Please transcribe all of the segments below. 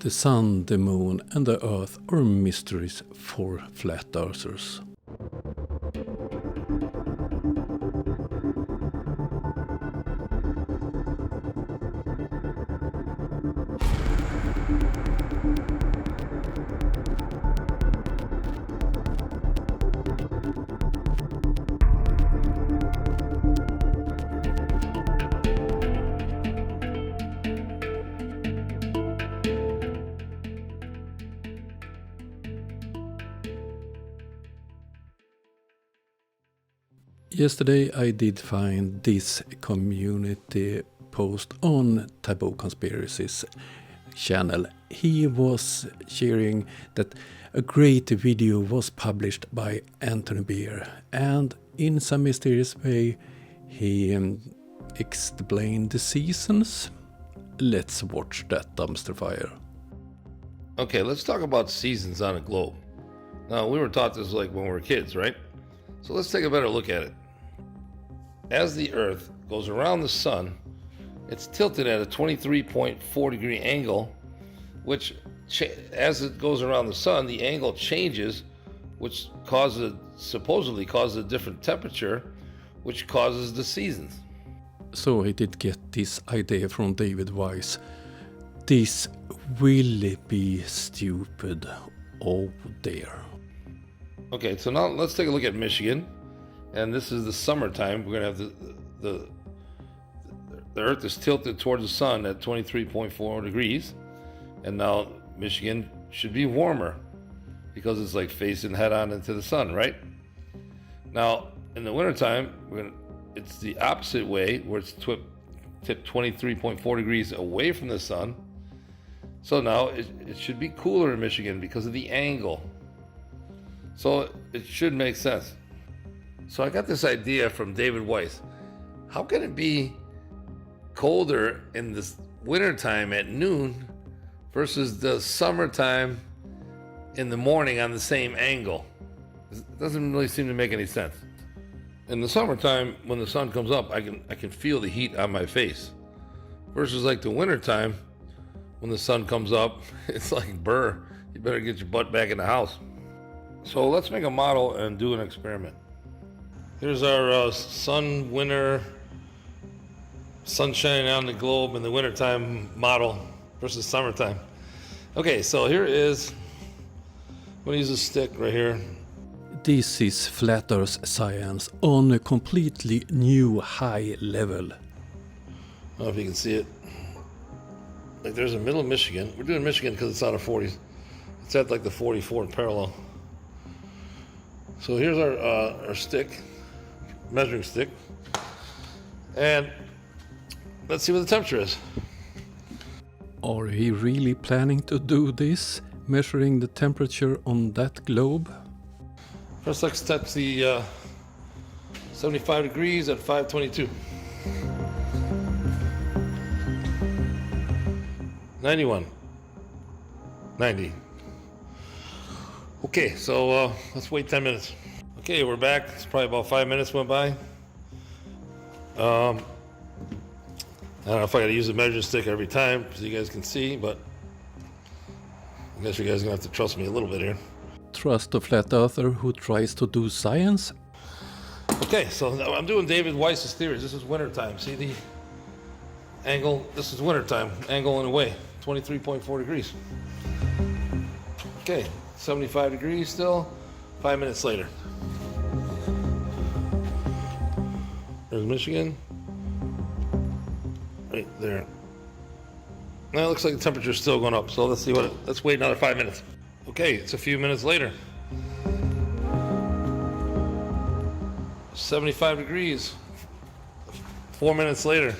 The sun, the moon and the earth are mysteries for flat earthers. Yesterday I did find this community post on Taboo Conspiracy's channel. He was sharing that a great video was published by Anthony Beer, and in some mysterious way he explained the seasons. Let's watch that dumpster fire. Okay, let's talk about seasons on a globe. Now, we were taught this like when we were kids, right? So let's take a better look at it. As the Earth goes around the Sun, it's tilted at a 23.4 degree angle, which as it goes around the Sun, the angle changes, which supposedly causes a different temperature, which causes the seasons. So he did get this idea from David Weiss. This will be stupid. Oh dear. Okay, so now let's take a look at Michigan. And this is the summertime. We're going to have the Earth is tilted towards the sun at 23.4 degrees. And now Michigan should be warmer because it's like facing head on into the sun, right? Now, in the wintertime, it's the opposite way, where it's tipped 23.4 degrees away from the sun. So now it should be cooler in Michigan because of the angle. So it should make sense. So I got this idea from David Weiss. How can it be colder in the wintertime at noon versus the summertime in the morning on the same angle? It doesn't really seem to make any sense. In the summertime, when the sun comes up, I can feel the heat on my face. Versus like the wintertime, when the sun comes up, it's like, burr, you better get your butt back in the house. So let's make a model and do an experiment. Here's our sun shining on the globe in the wintertime model versus summertime. Okay, so here is, I'm going to use a stick right here. This is Flat Earth science on a completely new high level. I don't know if you can see it. Like there's a middle of Michigan. We're doing Michigan because it's out of 40s. It's at like the 44th parallel. So here's our stick, measuring stick. And let's see what the temperature is. Are he really planning to do this? Measuring the temperature on that globe? First, let's touch the 75 degrees at 522. 91. 90. Okay, so let's wait 10 minutes. Okay, we're back. It's probably about 5 minutes went by. I don't know if I gotta use a measuring stick every time so you guys can see, but I guess you guys are gonna have to trust me a little bit here. Trust a flat earther who tries to do science? Okay, so I'm doing David Weiss's theories. This is wintertime. See the angle? This is wintertime. Angle in a way. 23.4 degrees. Okay, 75 degrees still. 5 minutes later. There's Michigan. Right there. Now it looks like the temperature's still going up, so let's wait another 5 minutes. Okay, it's a few minutes later. 75 degrees. 4 minutes later.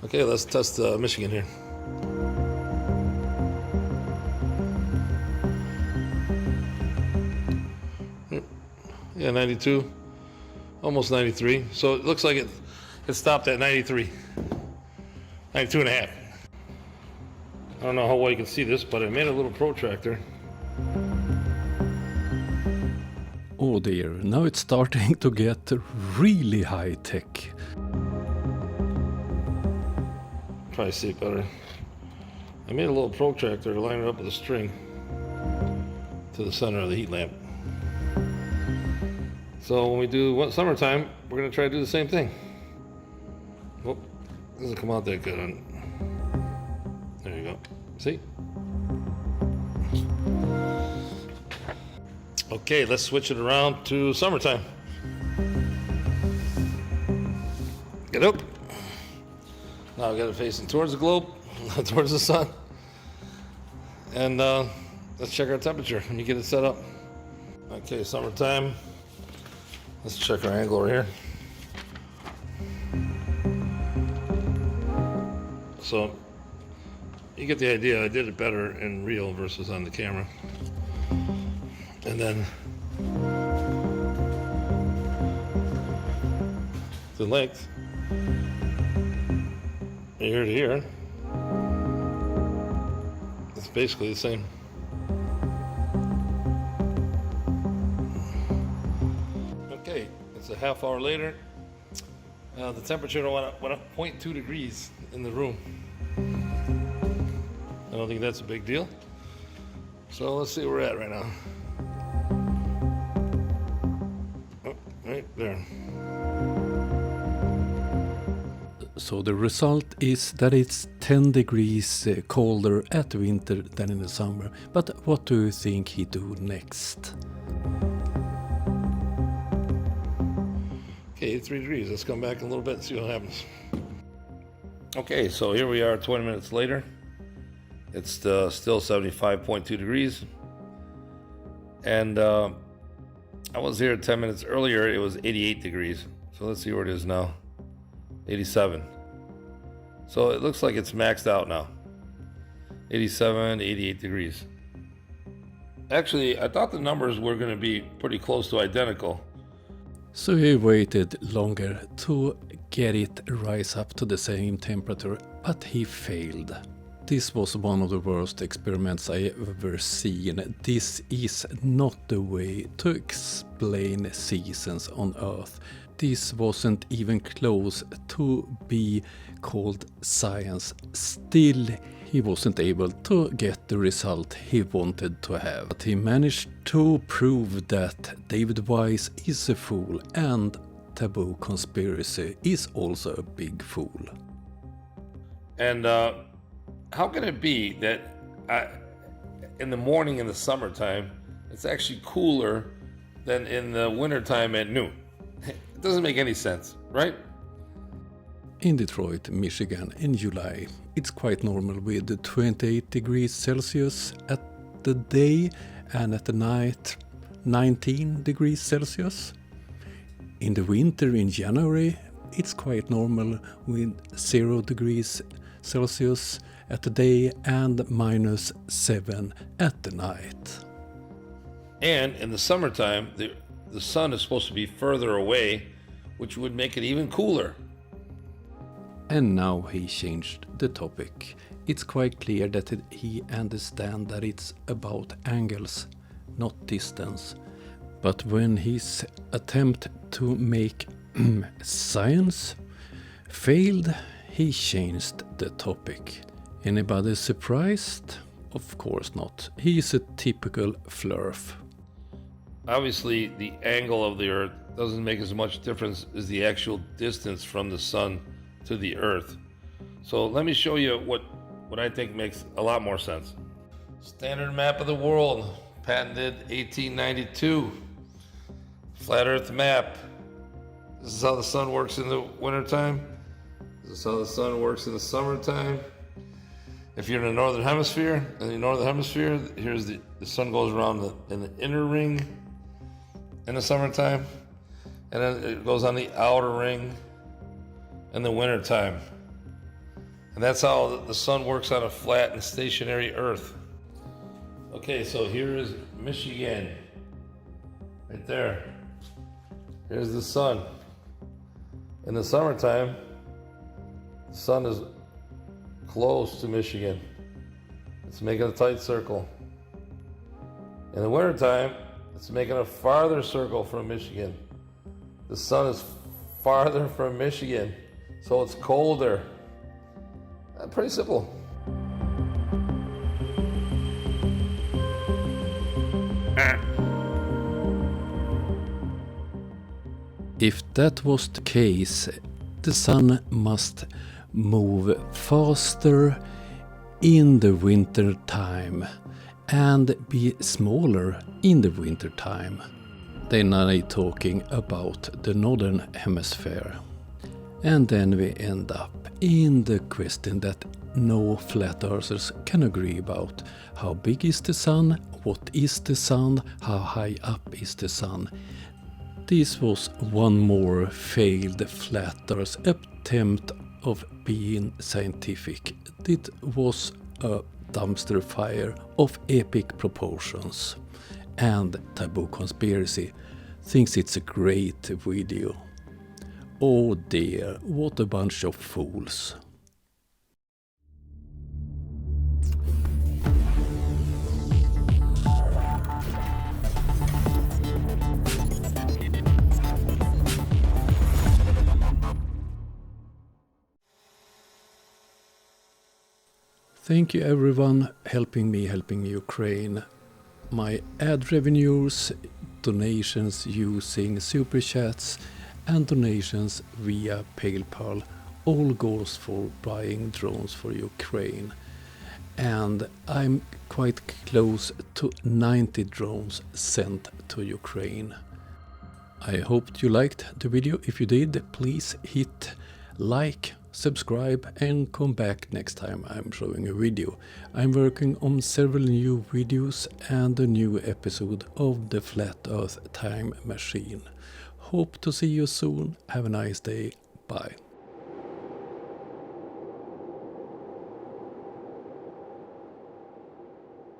Okay, let's test Michigan here. Yeah, 92. Almost 93. So it looks like it stopped at 93. 92 and a half. I don't know how well you can see this, but I made a little protractor. Oh dear, now it's starting to get really high tech. Probably see it better. I made a little protractor to line it up with a string to the center of the heat lamp. So when we do summertime, we're going to try to do the same thing. Oh, doesn't come out that good on. There you go. See? Okay, let's switch it around to summertime. Get up. Now we got it facing towards the globe, towards the sun. And let's check our temperature when you get it set up. Okay, summertime. Let's check our angle over here. So you get the idea. I did it better in real versus on the camera. And then the length, here to here, it's basically the same. Okay, it's a half hour later. The temperature went up 0.2 degrees in the room. I don't think that's a big deal. So let's see where we're at right now. Oh, right there. So the result is that it's 10 degrees colder at winter than in the summer. But what do you think he do next? Okay, 3 degrees. Let's come back a little bit and see what happens. Okay, so here we are 20 minutes later. It's still 75.2 degrees. And I was here 10 minutes earlier. It was 88 degrees. So let's see where it is now. 87. So it looks like it's maxed out now. 87, 88 degrees. Actually, I thought the numbers were going to be pretty close to identical. So he waited longer to get it rise up to the same temperature, but he failed. This was one of the worst experiments I ever seen. This is not the way to explain seasons on Earth. This wasn't even close to be called science. Still, he wasn't able to get the result he wanted to have. But he managed to prove that David Wise is a fool and Taboo Conspiracy is also a big fool. And how can it be that in the morning in the summertime, it's actually cooler than in the wintertime at noon? It doesn't make any sense, right? In Detroit, Michigan, in July, it's quite normal with 28 degrees Celsius at the day and at the night 19 degrees Celsius. In the winter in January, it's quite normal with 0 degrees Celsius at the day and -7 at the night. And in the summertime, the sun is supposed to be further away, which would make it even cooler. And now he changed the topic. It's quite clear that he understands that it's about angles, not distance. But when his attempt to make science failed, he changed the topic. Anybody surprised? Of course not. He's a typical flurf. Obviously, the angle of the Earth doesn't make as much difference as the actual distance from the sun to the Earth. So let me show you what I think makes a lot more sense. Standard map of the world, patented 1892. Flat Earth map. This is how the sun works in the wintertime. This is how the sun works in the summertime. If you're in the northern hemisphere, here's the sun goes around in the inner ring in the summertime, and then it goes on the outer ring in the wintertime. And that's how the sun works on a flat and stationary Earth. Okay, so here is Michigan, right there. Here's the sun. In the summertime, the sun is close to Michigan. It's making a tight circle. In the wintertime, it's making a farther circle from Michigan. The sun is farther from Michigan, so it's colder. Pretty simple. If that was the case, the sun must move faster in the winter time and be smaller in the winter time. Then I'm talking about the northern hemisphere. And then we end up in the question that no flat earthers can agree about. How big is the sun? What is the sun? How high up is the sun? This was one more failed flat earth attempt of being scientific. It was a dumpster fire of epic proportions. And Taboo Conspiracy thinks it's a great video. Oh dear, what a bunch of fools. Thank you everyone helping me helping Ukraine. My ad revenues, donations using super chats and donations via PayPal all goes for buying drones for Ukraine. And I'm quite close to 90 drones sent to Ukraine. I hope you liked the video. If you did, please hit like, subscribe and come back next time I'm showing a video. I'm working on several new videos and a new episode of the Flat Earth Time Machine. Hope to see you soon. Have a nice day. Bye.